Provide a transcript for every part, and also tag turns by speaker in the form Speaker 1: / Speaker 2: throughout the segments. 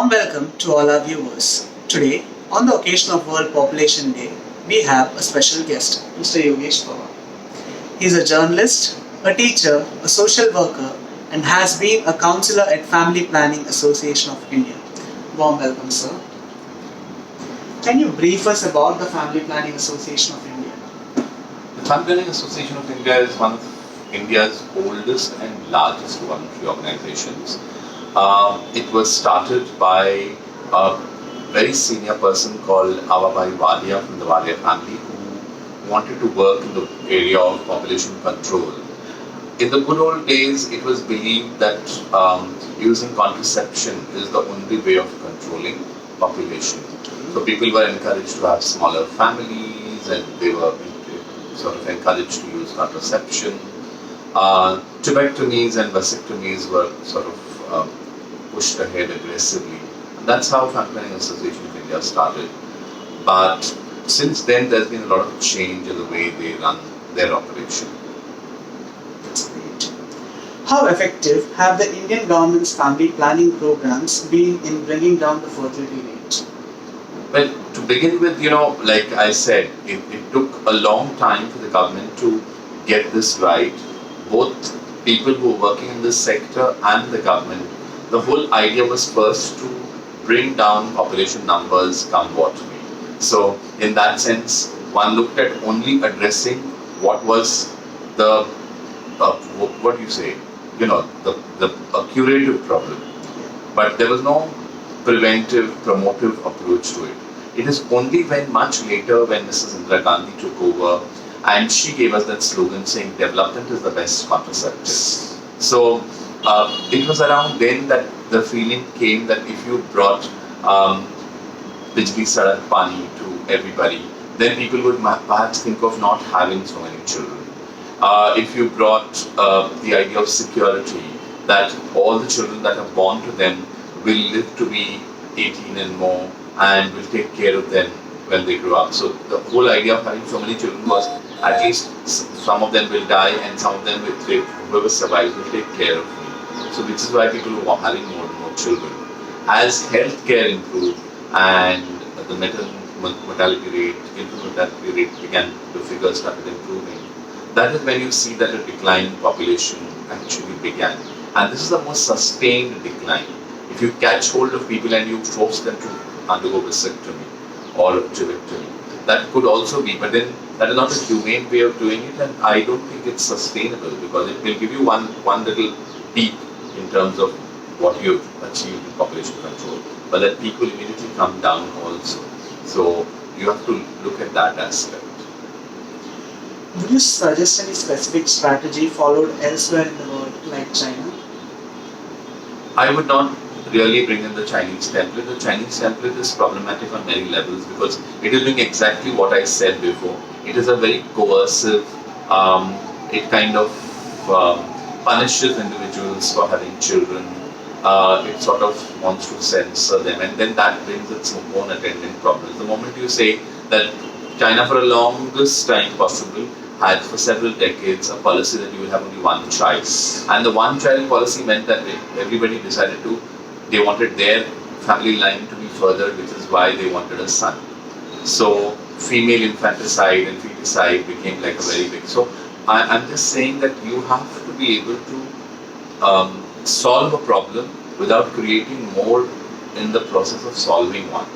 Speaker 1: Warm welcome to all our viewers. Today, on the occasion of World Population Day, we have a special guest, Mr. Yogesh Pawar. He is a journalist, a teacher, a social worker, and has been a counselor at Family Planning Association of India. Warm welcome, sir. Can you brief us about the Family Planning Association of India?
Speaker 2: The Family Planning Association of India is one of India's oldest and largest voluntary organizations. It was started by a very senior person called Avabai Wadia from the Wadia family who wanted to work in the area of population control. In the good old days, it was believed that using contraception is the only way of controlling population. So people were encouraged to have smaller families and they were sort of encouraged to use contraception. Tuberculosis and vasectomies were sort of pushed ahead aggressively. And that's how Family Planning Association of India started. But since then, there's been a lot of change in the way they run their operation.
Speaker 1: That's great. How effective have the Indian government's family planning programs been in bringing down the fertility rate?
Speaker 2: Well, to begin with, like I said, it took a long time for the government to get this right. Both people who were working in this sector and the government. The whole idea was first to bring down population numbers come what may. So, in that sense, one looked at only addressing what was the, what do you say, a curative problem. But there was no preventive, promotive approach to it. It is only when much later when Mrs. Indira Gandhi took over and she gave us that slogan saying development is the best contraceptive. So it was around then that the feeling came that if you brought Bijli Sadak Pani to everybody, then people would perhaps think of not having so many children. If you brought the idea of security, that all the children that are born to them will live to be 18 and more and will take care of them when they grow up. So the whole idea of having so many children was at least some of them will die and some of them will whoever survives will take care of me. So which is why people were having more and more children. As healthcare improved and the mortality rate, infant mortality rate began, the figures started improving. That is when you see that a decline in population actually began. And this is the most sustained decline. If you catch hold of people and you force them to undergo vasectomy or tuberculosis, that could also be, but then that is not a humane way of doing it, and I don't think it's sustainable because it will give you one little peak in terms of what you've achieved in population control, but that peak will immediately come down also. So you have to look at that aspect.
Speaker 1: Would you suggest any specific strategy followed elsewhere in the world, like China?
Speaker 2: I would not really bring in the Chinese template. The Chinese template is problematic on many levels because it is doing exactly what I said before. It is a very coercive, it kind of punishes individuals for having children. It sort of wants to censor them, and then that brings its own attendant problems. The moment you say that China for the longest time possible had for several decades a policy that you will have only one child, and the one child policy meant that everybody decided they wanted their family line to be furthered, which is why they wanted a son. So female infanticide and feticide became like a very big. So I'm just saying that you have to be able to solve a problem without creating more in the process of solving one.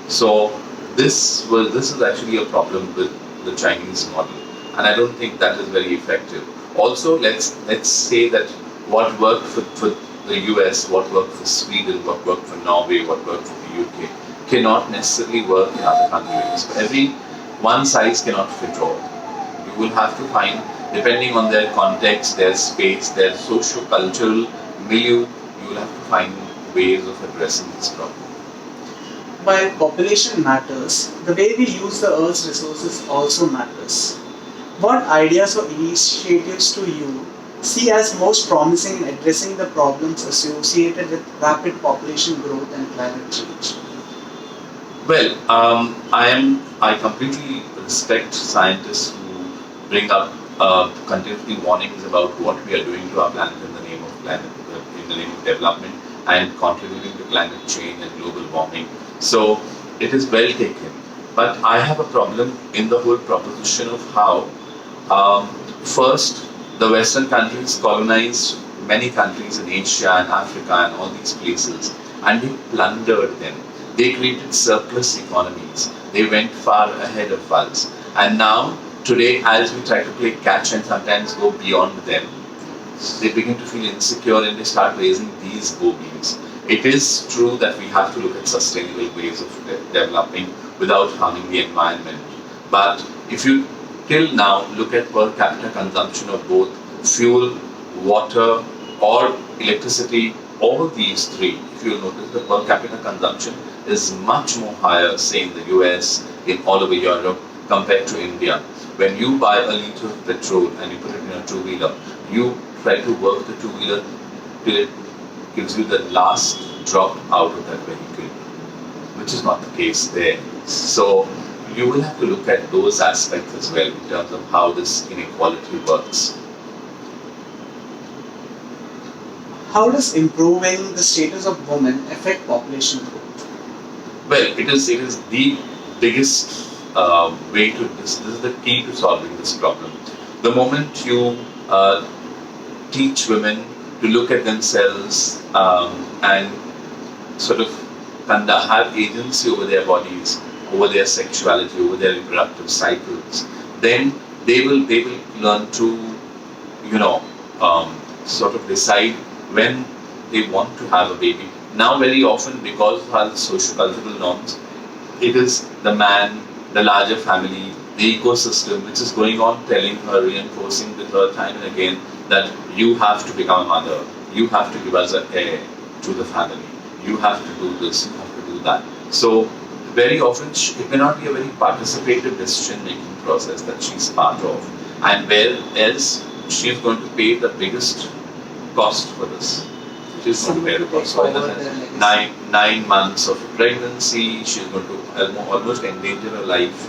Speaker 2: So this is actually a problem with the Chinese model, and I don't think that is very effective. Also, let's say that what worked for the US, what worked for Sweden, what worked for Norway, what worked for the UK cannot necessarily work in other countries. One size cannot fit all. You will have to find, depending on their context, their space, their socio-cultural milieu, you will have to find ways of addressing this problem.
Speaker 1: While population matters, the way we use the Earth's resources also matters. What ideas or initiatives do you see as most promising in addressing the problems associated with rapid population growth and climate change?
Speaker 2: Well, I completely respect scientists who bring up continuously warnings about what we are doing to our planet in the name of development. and contributing to climate change and global warming. So it is well taken. But I have a problem in the whole proposition of how, first, the Western countries colonized many countries in Asia and Africa and all these places, and they plundered them. They created surplus economies. They went far ahead of us. And now, today, as we try to play catch and sometimes go beyond them, they begin to feel insecure and they start raising these bogeys. It is true that we have to look at sustainable ways of developing without harming the environment. But if you till now look at per capita consumption of both fuel, water, or electricity, all these three, if you notice the per capita consumption is much more higher, say in the US, in all over Europe, compared to India. When you buy a liter of petrol and you put it in a two-wheeler, you try to work the two-wheeler till it gives you the last drop out of that vehicle, which is not the case there. So you will have to look at those aspects as well in terms of how this inequality works.
Speaker 1: How does improving the status of women affect population growth?
Speaker 2: Well, it is the biggest way to this is the key to solving this problem. The moment you teach women to look at themselves and sort of have agency over their bodies, over their sexuality, over their reproductive cycles, then they will learn to, sort of decide when they want to have a baby. Now, very often, because of our socio-cultural norms, it is the man, the larger family, the ecosystem, which is going on telling her, reinforcing with her time and again that you have to become a mother, you have to give us an heir to the family, you have to do this, you have to do that. So very often it may not be a very participative decision-making process that she's part of, and whereas she's going to pay the biggest cost for this. Which is comparable. So in the sense, 9 months of pregnancy, she's going to almost endanger her life,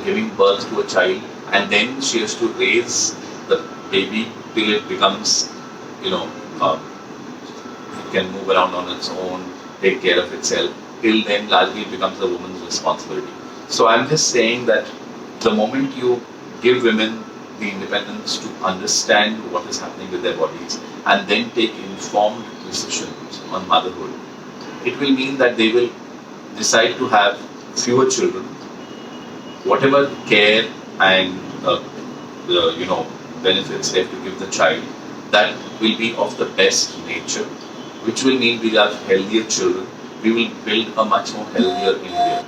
Speaker 2: giving birth to a child, and then she has to raise the baby till it becomes, it can move around on its own, take care of itself. Till then, largely it becomes a woman's responsibility. So I'm just saying that the moment you give women the independence to understand what is happening with their bodies and then take informed decisions on motherhood, it will mean that they will decide to have fewer children, whatever care and benefits they have to give the child, that will be of the best nature, which will mean we'll have healthier children. We will build a much more healthier India.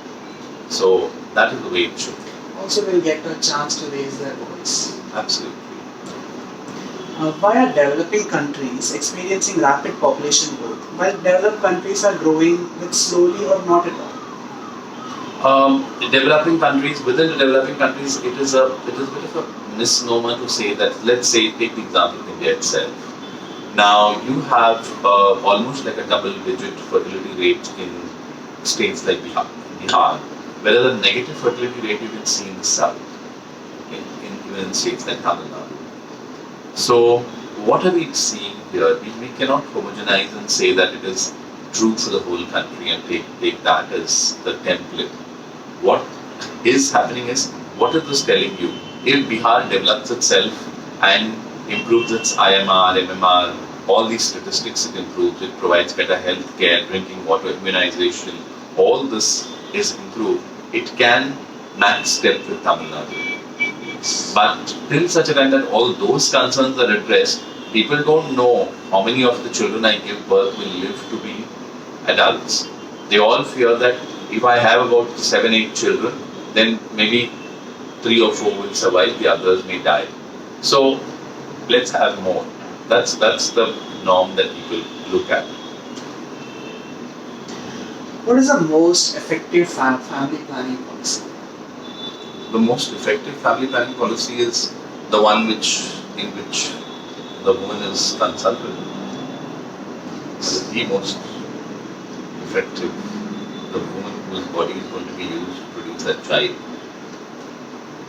Speaker 2: So that is the way it should be.
Speaker 1: Also, will get a chance to raise their voice.
Speaker 2: Absolutely.
Speaker 1: Why are developing countries experiencing rapid population growth while developed countries are growing with slowly or not at all?
Speaker 2: Developing countries, within the developing countries, it is a bit of a misnomer to say that. Let's say, take the example of India itself. Now you have almost like a double-digit fertility rate in states like Bihar, whereas the negative fertility rate you can see in the south, even in states like Tamil Nadu. So what are we seeing here? We cannot homogenize and say that it is true for the whole country and take that as the template. What is happening is, what is this telling you? If Bihar develops itself and improves its IMR, MMR, all these statistics it improves, it provides better health care, drinking water, immunization, all this is improved, it can match step with Tamil Nadu. But till such a time that all those concerns are addressed, people don't know how many of the children I give birth will live to be adults. They all fear that if I have about 7-8 children, then maybe 3 or 4 will survive, the others may die. So let's have more. That's the norm that people look at.
Speaker 1: What is the most effective family planning policy?
Speaker 2: The most effective family planning policy is the one in which the woman is consulted. The most effective. The woman whose body is going to be used to produce that child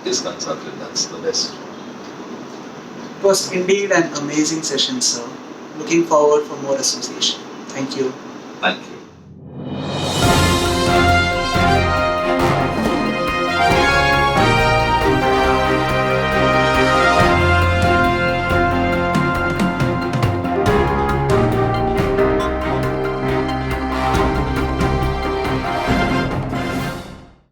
Speaker 2: is consulted. That's the best.
Speaker 1: It was indeed an amazing session, sir. Looking forward for more association. Thank you.
Speaker 2: Thank you.